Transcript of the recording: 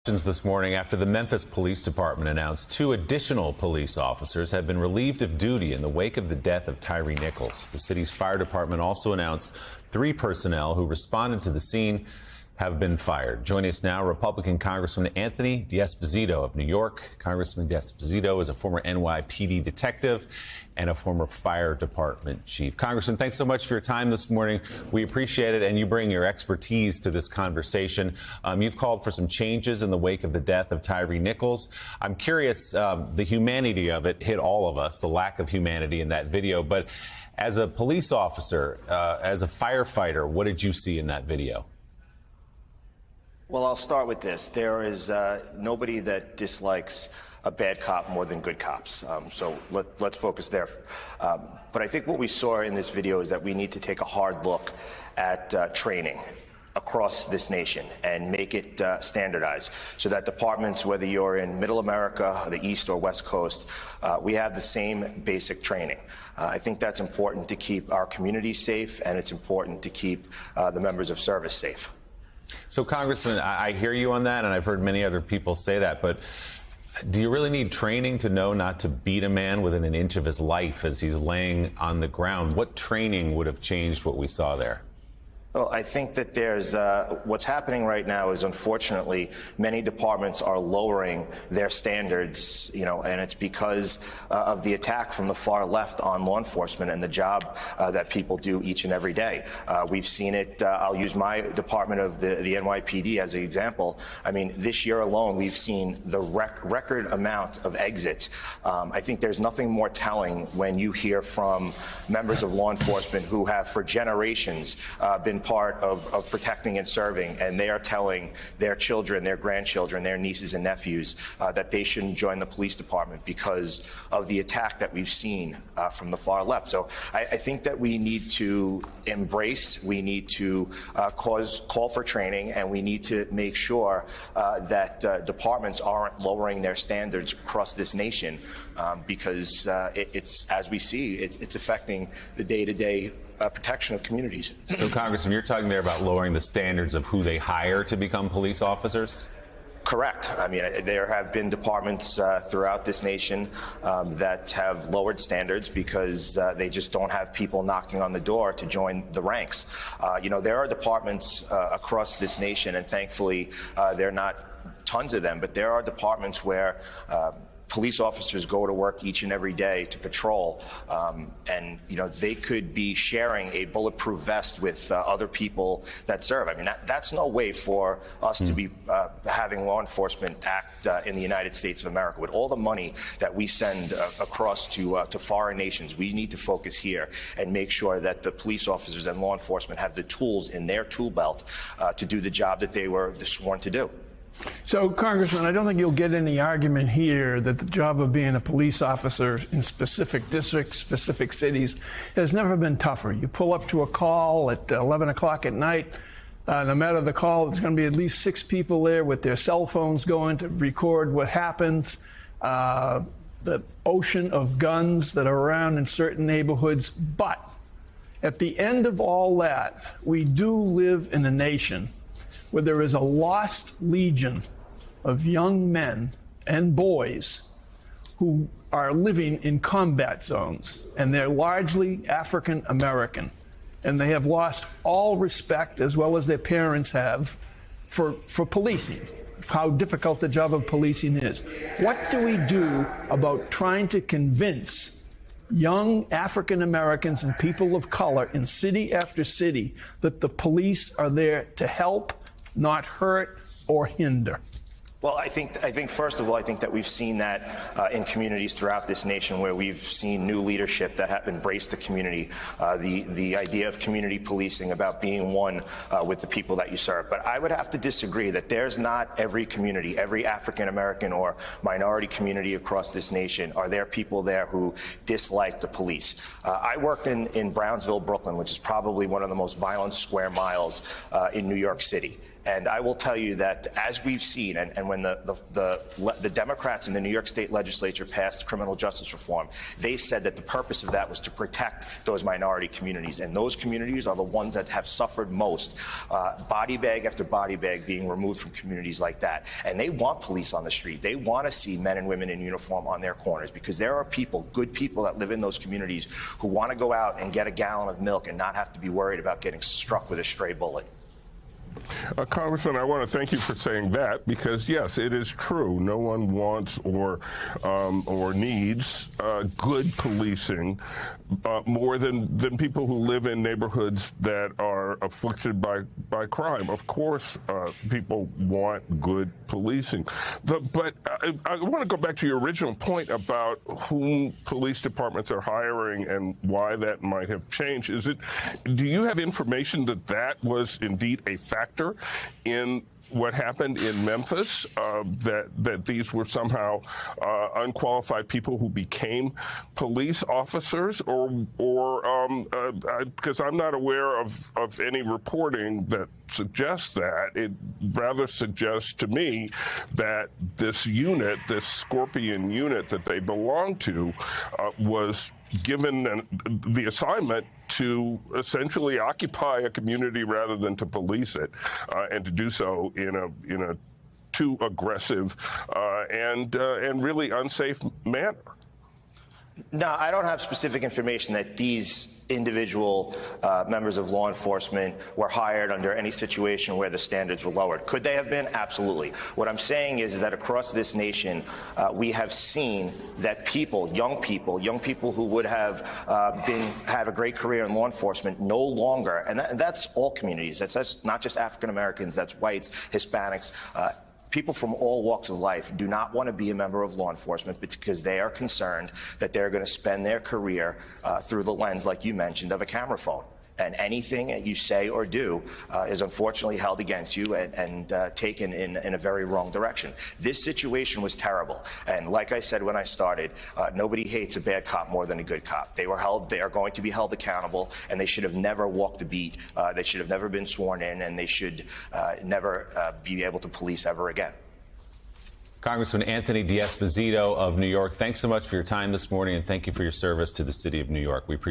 This morning after the Memphis Police Department announced 2 additional police officers have been relieved of duty in the wake of the death of Tyre Nichols. The city's fire department also announced 3 personnel who responded to the scene have been fired. Joining us now, Republican Congressman Anthony D'Esposito of New York. Congressman D'Esposito is a former NYPD detective and a former fire department chief. Congressman, thanks so much for your time this morning. We appreciate it, and you bring your expertise to this conversation. You've called for some changes in the wake of the death of Tyre Nichols. I'm curious, the humanity of it hit all of us, the lack of humanity in that video. But as a police officer, as a firefighter, what did you see in that video? Well, I'll start with this. There is nobody that dislikes a bad cop more than good cops. So let's focus there. But I think what we saw in this video is that we need to take a hard look at training across this nation and make it standardized so that departments, whether you're in Middle America, the East or West Coast, we have the same basic training. I think that's important to keep our community safe, and it's important to keep the members of service safe. So, Congressman, I hear you on that, and I've heard many other people say that, but do you really need training to know not to beat a man within an inch of his life as he's laying on the ground? What training would have changed what we saw there? Well, I think that there's what's happening right now is, unfortunately, many departments are lowering their standards, and it's because of the attack from the far left on law enforcement and the job that people do each and every day. We've seen it. I'll use my department of the NYPD as an example. I mean, this year alone, we've seen the record amount of exits. I think there's nothing more telling when you hear from members of law enforcement who have, for generations, been part of protecting and serving, and they are telling their children, their grandchildren, their nieces and nephews that they shouldn't join the police department because of the attack that we've seen from the far left. So I think that we need to embrace, we need to call for training, and we need to make sure that departments aren't lowering their standards across this nation because it's, as we see, it's affecting the day-to-day protection of communities. So, Congressman, you're talking there about lowering the standards of who they hire to become police officers? Correct. I mean, there have been departments throughout this nation that have lowered standards because they just don't have people knocking on the door to join the ranks. There are departments across this nation, and thankfully there are not tons of them, but there are departments where police officers go to work each and every day to patrol, and they could be sharing a bulletproof vest with other people that serve. I mean, that's no way for us to be having law enforcement act in the United States of America. With all the money that we send across to foreign nations, we need to focus here and make sure that the police officers and law enforcement have the tools in their tool belt to do the job that they were sworn to do. So, Congressman, I don't think you'll get any argument here that the job of being a police officer in specific districts, specific cities, has never been tougher. You pull up to a call at 11 o'clock at night. No matter the call, there's going to be at least 6 people there with their cell phones going to record what happens. The ocean of guns that are around in certain neighborhoods. But at the end of all that, we do live in a nation where there is a lost legion of young men and boys who are living in combat zones, and they're largely African American, and they have lost all respect, as well as their parents have, for policing, how difficult the job of policing is. What do we do about trying to convince young African Americans and people of color in city after city that the police are there to help, not hurt or hinder? Well, I think first of all, I think that we've seen that in communities throughout this nation where we've seen new leadership that have embraced the community, the idea of community policing, about being one with the people that you serve. But I would have to disagree that there's not every community, every African American or minority community across this nation, are there people there who dislike the police. I worked in Brownsville, Brooklyn, which is probably one of the most violent square miles in New York City. And I will tell you that as we've seen, and when the Democrats in the New York State legislature passed criminal justice reform, they said that the purpose of that was to protect those minority communities. And those communities are the ones that have suffered most, body bag after body bag being removed from communities like that. And they want police on the street. They want to see men and women in uniform on their corners, because there are people, good people that live in those communities who want to go out and get a gallon of milk and not have to be worried about getting struck with a stray bullet. Congressman, I want to thank you for saying that, because yes, it is true. No one wants or needs good policing more than people who live in neighborhoods that are afflicted by crime. Of course, people want good policing. But I want to go back to your original point about whom police departments are hiring and why that might have changed. Do you have information that was indeed a factor in what happened in Memphis, that these were somehow unqualified people who became police officers, or because I'm not aware of any reporting that suggests that. It rather suggests to me that this unit, this Scorpion unit that they belong to, was given the assignment to essentially occupy a community rather than to police it, and to do so in a too aggressive and really unsafe manner. No, I don't have specific information that these individual members of law enforcement were hired under any situation where the standards were lowered. Could they have been? Absolutely. What I'm saying is that across this nation, we have seen that young people who would have had a great career in law enforcement no longer, and that's all communities. That's not just African Americans, that's whites, Hispanics, people from all walks of life do not want to be a member of law enforcement because they are concerned that they're going to spend their career through the lens, like you mentioned, of a camera phone. And anything that you say or do is unfortunately held against you and taken in a very wrong direction. This situation was terrible. And like I said when I started, nobody hates a bad cop more than a good cop. They are going to be held accountable, and they should have never walked a beat. They should have never been sworn in, and they should never be able to police ever again. Congressman Anthony D'Esposito of New York, thanks so much for your time this morning, and thank you for your service to the city of New York. We appreciate it.